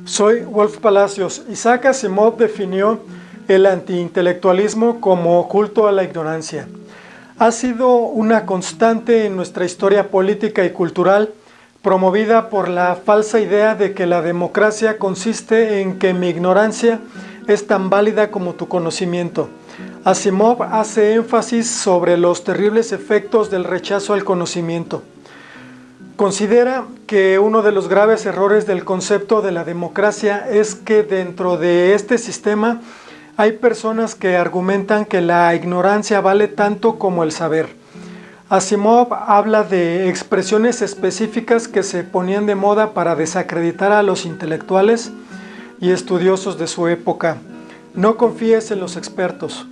Soy Wolf Palacios. Isaac Asimov definió el antiintelectualismo como culto a la ignorancia. Ha sido una constante en nuestra historia política y cultural, promovida por la falsa idea de que la democracia consiste en que mi ignorancia es tan válida como tu conocimiento. Asimov hace énfasis sobre los terribles efectos del rechazo al conocimiento. Considera que uno de los graves errores del concepto de la democracia es que dentro de este sistema hay personas que argumentan que la ignorancia vale tanto como el saber. Asimov habla de expresiones específicas que se ponían de moda para desacreditar a los intelectuales y estudiosos de su época. No confíes en los expertos.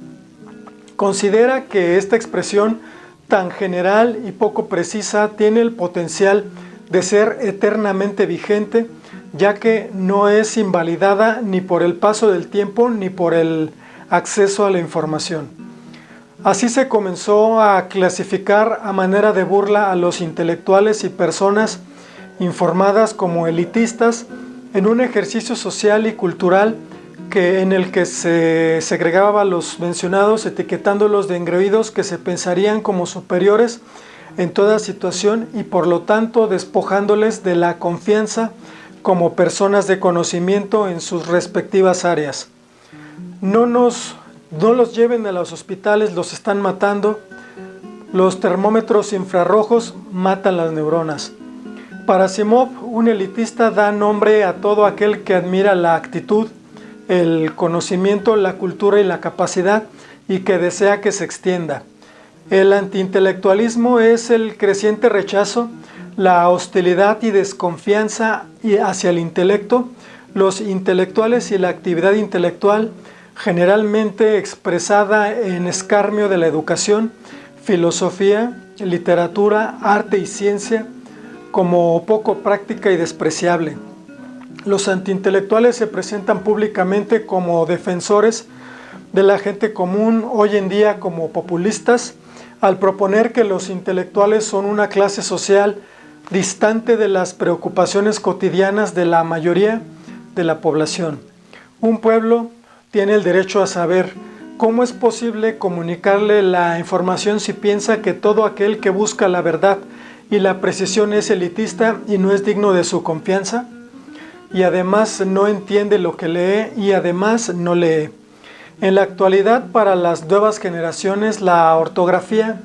Considera que esta expresión tan general y poco precisa tiene el potencial de ser eternamente vigente, ya que no es invalidada ni por el paso del tiempo ni por el acceso a la información. Así se comenzó a clasificar a manera de burla a los intelectuales y personas informadas como elitistas en un ejercicio social y cultural en el que se segregaba a los mencionados, etiquetándolos de engreídos que se pensarían como superiores en toda situación y por lo tanto despojándoles de la confianza como personas de conocimiento en sus respectivas áreas. No los lleven a los hospitales, los están matando. Los termómetros infrarrojos matan las neuronas. Para Asimov, un elitista da nombre a todo aquel que admira la actitud, el conocimiento, la cultura y la capacidad y que desea que se extienda. El antiintelectualismo es el creciente rechazo, la hostilidad y desconfianza hacia el intelecto, los intelectuales y la actividad intelectual, generalmente expresada en escarnio de la educación, filosofía, literatura, arte y ciencia, como poco práctica y despreciable. Los antiintelectuales se presentan públicamente como defensores de la gente común, hoy en día como populistas, al proponer que los intelectuales son una clase social distante de las preocupaciones cotidianas de la mayoría de la población. Un pueblo tiene el derecho a saber. ¿Cómo es posible comunicarle la información si piensa que todo aquel que busca la verdad y la precisión es elitista y no es digno de su confianza? Y además no entiende lo que lee y además no lee. En la actualidad, para las nuevas generaciones, la ortografía,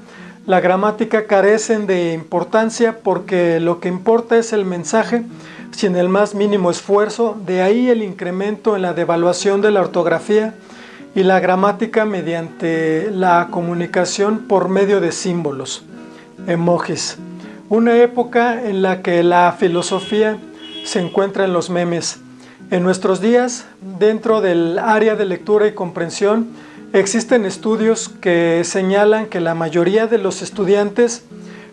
la gramática carecen de importancia porque lo que importa es el mensaje sin el más mínimo esfuerzo. De ahí el incremento en la devaluación de la ortografía y la gramática mediante la comunicación por medio de símbolos, emojis. Una época en la que la filosofía se encuentra en los memes. En nuestros días, dentro del área de lectura y comprensión, existen estudios que señalan que la mayoría de los estudiantes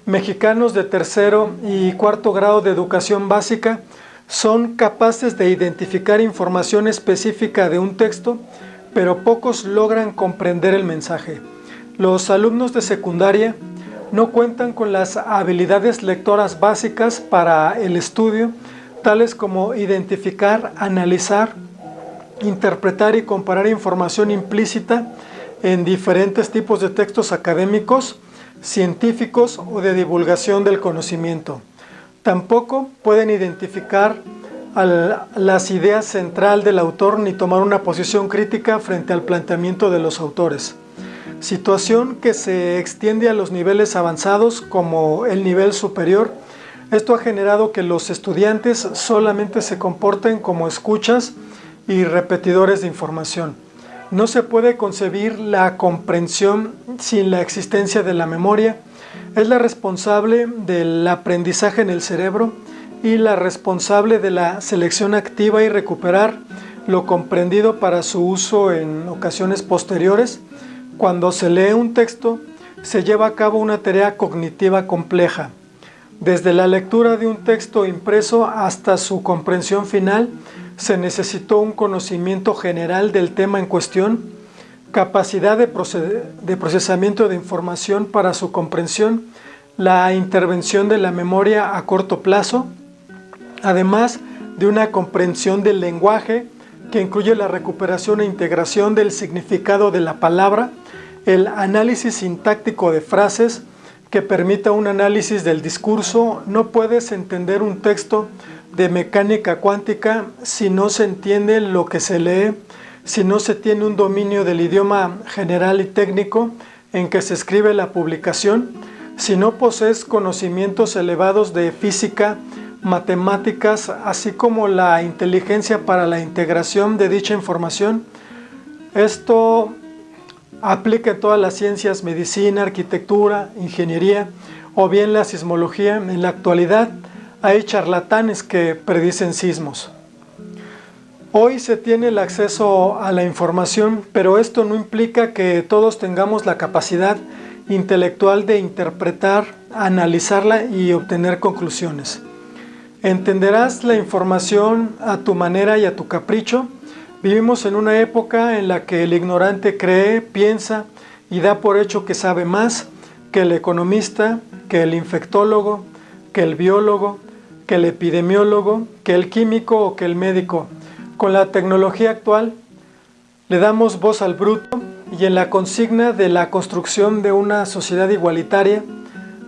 mexicanos de tercero y cuarto grado de educación básica son capaces de identificar información específica de un texto, pero pocos logran comprender el mensaje. Los alumnos de secundaria no cuentan con las habilidades lectoras básicas para el estudio, tales como identificar, analizar, interpretar y comparar información implícita en diferentes tipos de textos académicos, científicos o de divulgación del conocimiento. Tampoco pueden identificar las ideas central del autor ni tomar una posición crítica frente al planteamiento de los autores. Situación que se extiende a los niveles avanzados como el nivel superior. Esto ha generado que los estudiantes solamente se comporten como escuchas y repetidores de información. No se puede concebir la comprensión sin la existencia de la memoria. Es la responsable del aprendizaje en el cerebro y la responsable de la selección activa y recuperar lo comprendido para su uso en ocasiones posteriores. Cuando se lee un texto, se lleva a cabo una tarea cognitiva compleja. Desde la lectura de un texto impreso hasta su comprensión final, se necesitó un conocimiento general del tema en cuestión, capacidad de procesamiento de información para su comprensión, la intervención de la memoria a corto plazo, además de una comprensión del lenguaje que incluye la recuperación e integración del significado de la palabra, el análisis sintáctico de frases que permita un análisis del discurso. No puedes entender un texto de mecánica cuántica si no se entiende lo que se lee, si no se tiene un dominio del idioma general y técnico en que se escribe la publicación, si no posees conocimientos elevados de física, matemáticas, así como la inteligencia para la integración de dicha información. Esto aplica en todas las ciencias, medicina, arquitectura, ingeniería o bien la sismología. En la actualidad hay charlatanes que predicen sismos. Hoy se tiene el acceso a la información, pero esto no implica que todos tengamos la capacidad intelectual de interpretar, analizarla y obtener conclusiones. Entenderás la información a tu manera y a tu capricho. Vivimos en una época en la que el ignorante cree, piensa y da por hecho que sabe más que el economista, que el infectólogo, que el biólogo, que el epidemiólogo, que el químico o que el médico. Con la tecnología actual le damos voz al bruto y en la consigna de la construcción de una sociedad igualitaria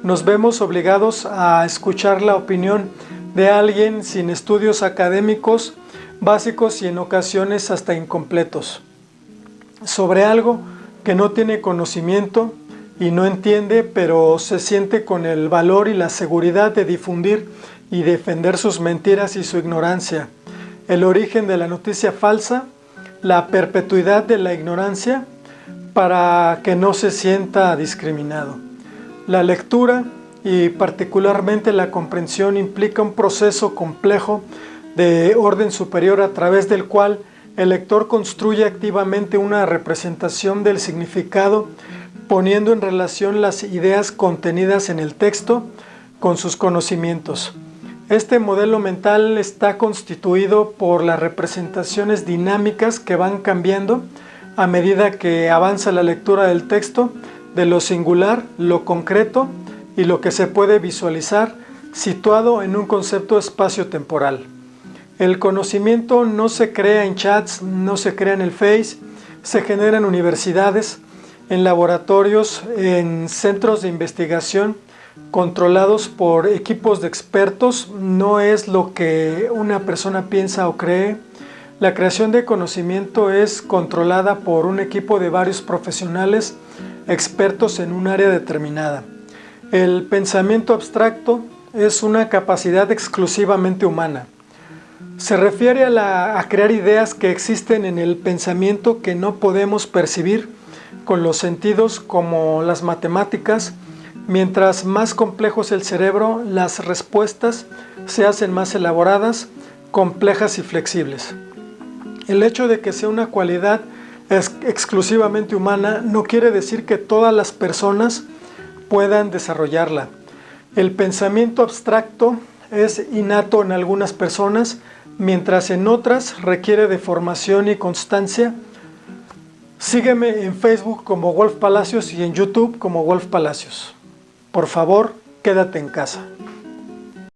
nos vemos obligados a escuchar la opinión de alguien sin estudios académicos básicos y en ocasiones hasta incompletos, sobre algo que no tiene conocimiento y no entiende, pero se siente con el valor y la seguridad de difundir y defender sus mentiras y su ignorancia. El origen de la noticia falsa, la perpetuidad de la ignorancia para que no se sienta discriminado. La lectura y particularmente la comprensión implica un proceso complejo de orden superior a través del cual el lector construye activamente una representación del significado, poniendo en relación las ideas contenidas en el texto con sus conocimientos. Este modelo mental está constituido por las representaciones dinámicas que van cambiando a medida que avanza la lectura del texto, de lo singular, lo concreto y lo que se puede visualizar, situado en un concepto espacio-temporal. El conocimiento no se crea en chats, no se crea en el Face, se genera en universidades, en laboratorios, en centros de investigación, controlados por equipos de expertos. No es lo que una persona piensa o cree. La creación de conocimiento es controlada por un equipo de varios profesionales expertos en un área determinada. El pensamiento abstracto es una capacidad exclusivamente humana. Se refiere a crear ideas que existen en el pensamiento que no podemos percibir con los sentidos, como las matemáticas. Mientras más complejo es el cerebro, las respuestas se hacen más elaboradas, complejas y flexibles. El hecho de que sea una cualidad exclusivamente humana no quiere decir que todas las personas puedan desarrollarla. El pensamiento abstracto es innato en algunas personas, mientras en otras requiere de formación y constancia. Sígueme en Facebook como Wolf Palacios y en YouTube como Wolf Palacios. Por favor, quédate en casa.